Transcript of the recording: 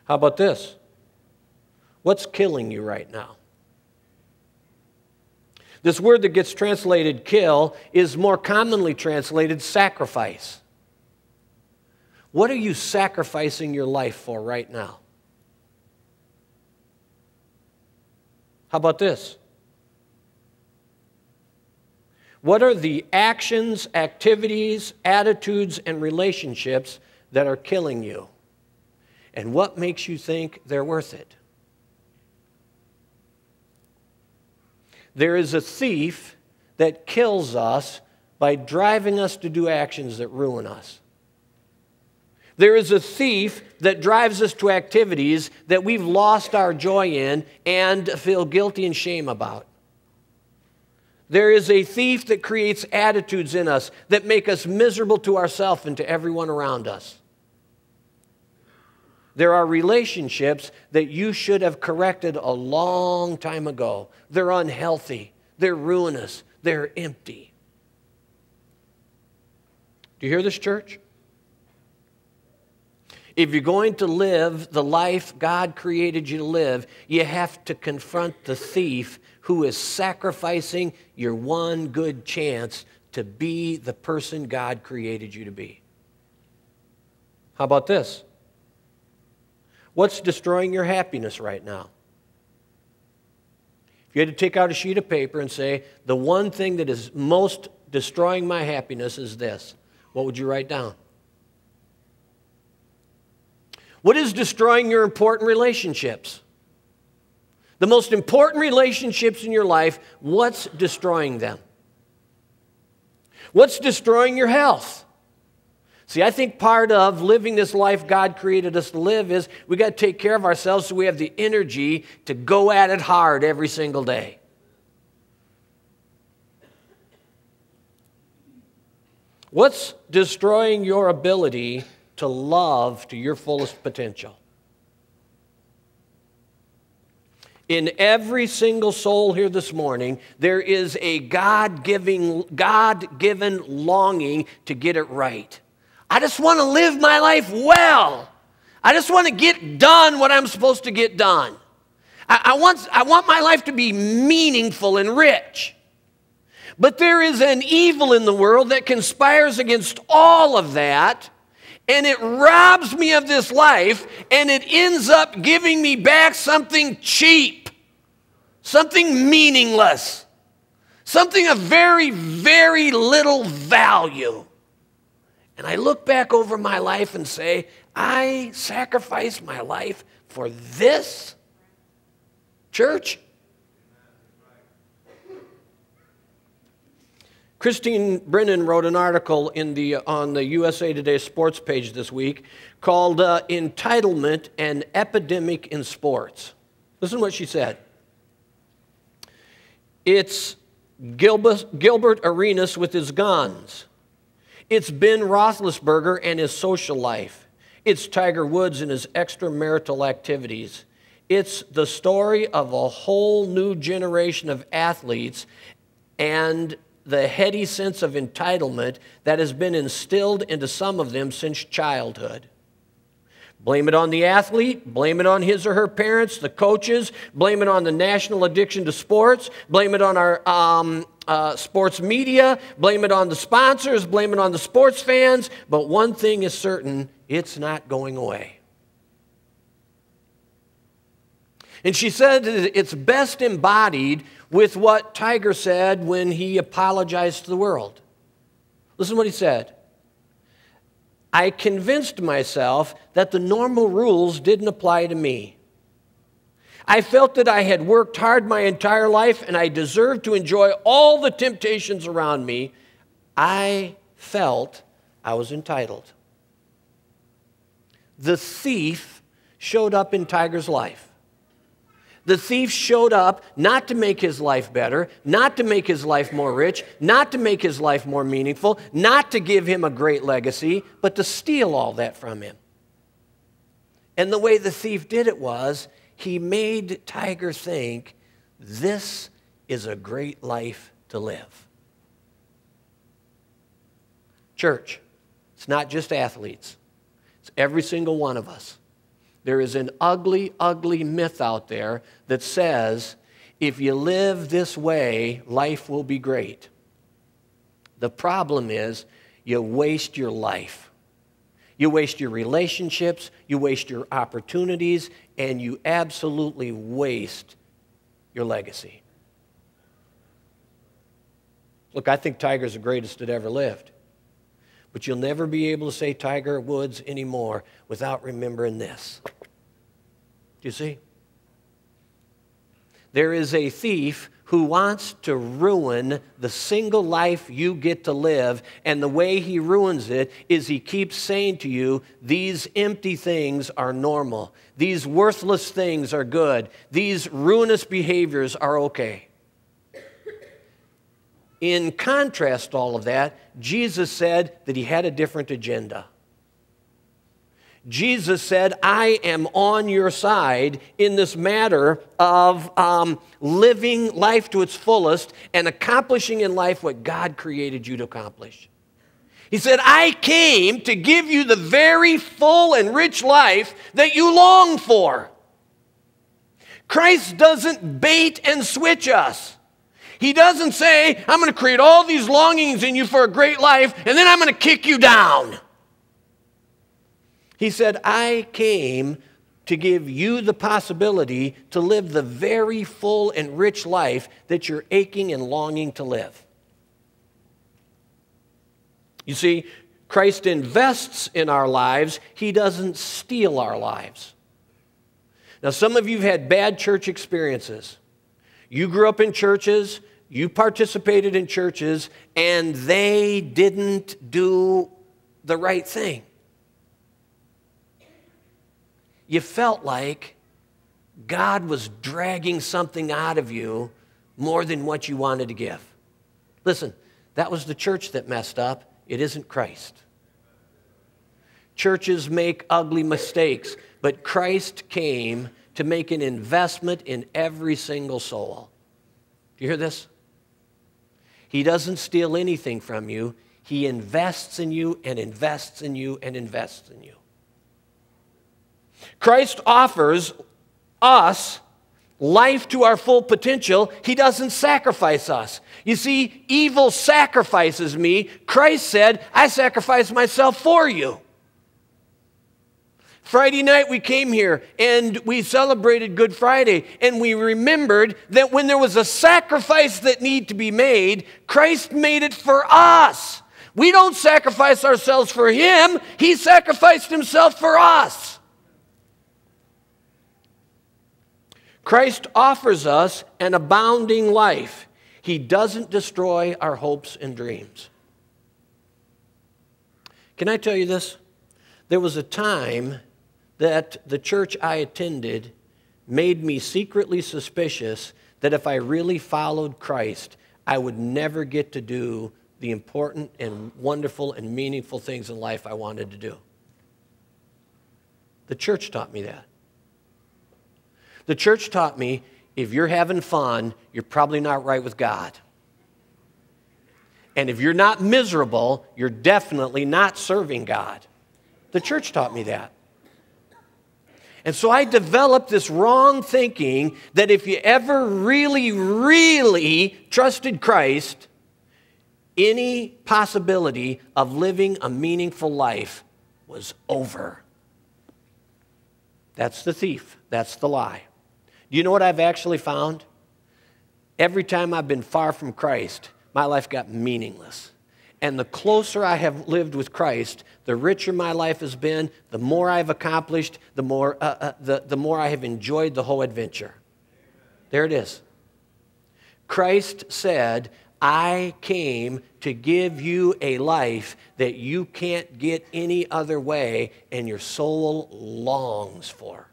How about this? What's killing you right now? This word that gets translated kill is more commonly translated sacrifice. What are you sacrificing your life for right now? How about this? What are the actions, activities, attitudes, and relationships that are killing you? And what makes you think they're worth it? There is a thief that kills us by driving us to do actions that ruin us. There is a thief that drives us to activities that we've lost our joy in and feel guilty and shame about. There is a thief that creates attitudes in us that make us miserable to ourselves and to everyone around us. There are relationships that you should have corrected a long time ago. They're unhealthy. They're ruinous. They're empty. Do you hear this, church? If you're going to live the life God created you to live, you have to confront the thief who is sacrificing your one good chance to be the person God created you to be. How about this? What's destroying your happiness right now? If you had to take out a sheet of paper and say, the one thing that is most destroying my happiness is this, what would you write down? What is destroying your important relationships? The most important relationships in your life, what's destroying them? What's destroying your health? See, I think part of living this life God created us to live is we got to take care of ourselves so we have the energy to go at it hard every single day. What's destroying your ability to love to your fullest potential? In every single soul here this morning, there is a God-given longing to get it right. I just want to live my life well. I just want to get done what I'm supposed to get done. I want my life to be meaningful and rich. But there is an evil in the world that conspires against all of that, and it robs me of this life, and it ends up giving me back something cheap, something meaningless, something of very, very little value. And I look back over my life and say, I sacrificed my life for this? Church? Christine Brennan wrote an article on the USA Today sports page this week called Entitlement, an Epidemic in Sports. Listen to what she said. It's Gilbert Arenas with his guns. It's Ben Roethlisberger and his social life. It's Tiger Woods and his extramarital activities. It's the story of a whole new generation of athletes and the heady sense of entitlement that has been instilled into some of them since childhood. Blame it on the athlete, blame it on his or her parents, the coaches, blame it on the national addiction to sports, blame it on our sports media, blame it on the sponsors, blame it on the sports fans, but one thing is certain, it's not going away. And she said it's best embodied with what Tiger said when he apologized to the world. Listen to what he said. I convinced myself that the normal rules didn't apply to me. I felt that I had worked hard my entire life and I deserved to enjoy all the temptations around me. I felt I was entitled. The thief showed up in Tiger's life. The thief showed up not to make his life better, not to make his life more rich, not to make his life more meaningful, not to give him a great legacy, but to steal all that from him. And the way the thief did it was, he made Tiger think, this is a great life to live. Church, it's not just athletes. It's every single one of us. There is an ugly, ugly myth out there that says, if you live this way, life will be great. The problem is, you waste your life. You waste your relationships, you waste your opportunities, and you absolutely waste your legacy. Look, I think Tiger's the greatest that ever lived. But you'll never be able to say Tiger Woods anymore without remembering this. Do you see? There is a thief who wants to ruin the single life you get to live, and the way he ruins it is he keeps saying to you, these empty things are normal. These worthless things are good. These ruinous behaviors are okay. In contrast to all of that, Jesus said that he had a different agenda. Jesus said, I am on your side in this matter of living life to its fullest and accomplishing in life what God created you to accomplish. He said, I came to give you the very full and rich life that you long for. Christ doesn't bait and switch us. He doesn't say, I'm going to create all these longings in you for a great life, and then I'm going to kick you down. He said, I came to give you the possibility to live the very full and rich life that you're aching and longing to live. You see, Christ invests in our lives. He doesn't steal our lives. Now, some of you have had bad church experiences. You grew up in churches, you participated in churches, and they didn't do the right thing. You felt like God was dragging something out of you more than what you wanted to give. Listen, that was the church that messed up. It isn't Christ. Churches make ugly mistakes, but Christ came to make an investment in every single soul. Do you hear this? He doesn't steal anything from you. He invests in you and invests in you and invests in you. Christ offers us life to our full potential. He doesn't sacrifice us. You see, evil sacrifices me. Christ said, I sacrifice myself for you. Friday night we came here and we celebrated Good Friday, and we remembered that when there was a sacrifice that needed to be made, Christ made it for us. We don't sacrifice ourselves for Him. He sacrificed Himself for us. Christ offers us an abounding life. He doesn't destroy our hopes and dreams. Can I tell you this? There was a time that the church I attended made me secretly suspicious that if I really followed Christ, I would never get to do the important and wonderful and meaningful things in life I wanted to do. The church taught me that. The church taught me, if you're having fun, you're probably not right with God. And if you're not miserable, you're definitely not serving God. The church taught me that. And so I developed this wrong thinking that if you ever really, really trusted Christ, any possibility of living a meaningful life was over. That's the thief. That's the lie. Do you know what I've actually found? Every time I've been far from Christ, my life got meaningless. And the closer I have lived with Christ, the richer my life has been, the more I've accomplished, the more I have enjoyed the whole adventure. There it is. Christ said, I came to give you a life that you can't get any other way and your soul longs for.